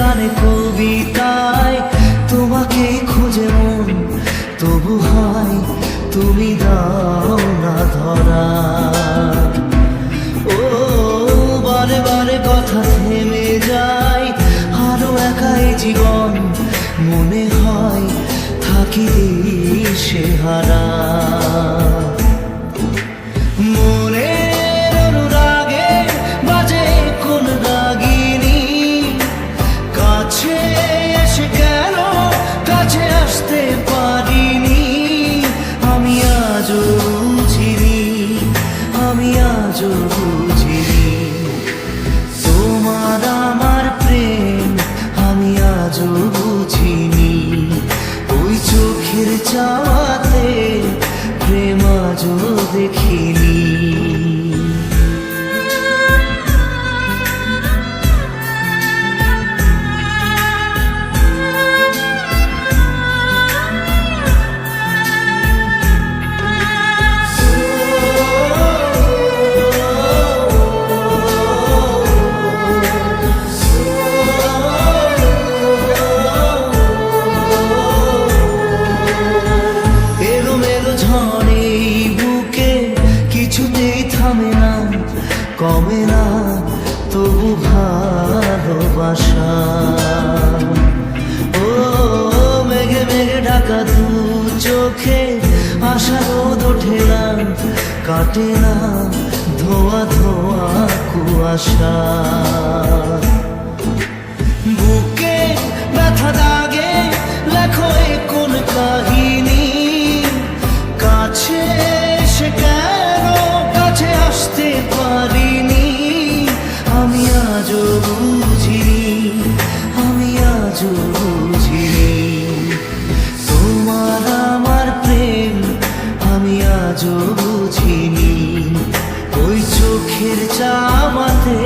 গানে কবিতায় তোমাকে খুঁজে মন, তবু হয় তুমি দাও না ধরা। ও বারে বারে কথা থেমে যায়, আরো একাই জীবন মনে হয় থাকি সে হারা। মনের অনুরাগে বাজে কোন রাগিনী, কাছে এসে কেন কাছে আসতে পারিনি। আমি আজও বুঝিনি, আমি আজও বুঝিনি তোমার আমার প্রেম, আমি আজও বুঝিনি। ওই চোখের চাওয়াতে প্রেম আজও দেখিনি। কিছুতেই থামে না, কমে না তবু ভালোবাসা। ও মেঘে মেঘে ঢাকা দু চোখে আশা রোদ ওঠে না, কাটে না ধোয়া ধোয়া কুয়াশা। বুকে ব্যথা দাগে লেখো এ কোন কাহিনী, কাছে সে কেন কাছে আসতে পারিনি। আমি আজও বুঝিনি, আমি আজও বুঝিনি তোমার আমার প্রেম, আমি আজও বুঝিনি। ওই চোখের চাওয়াতে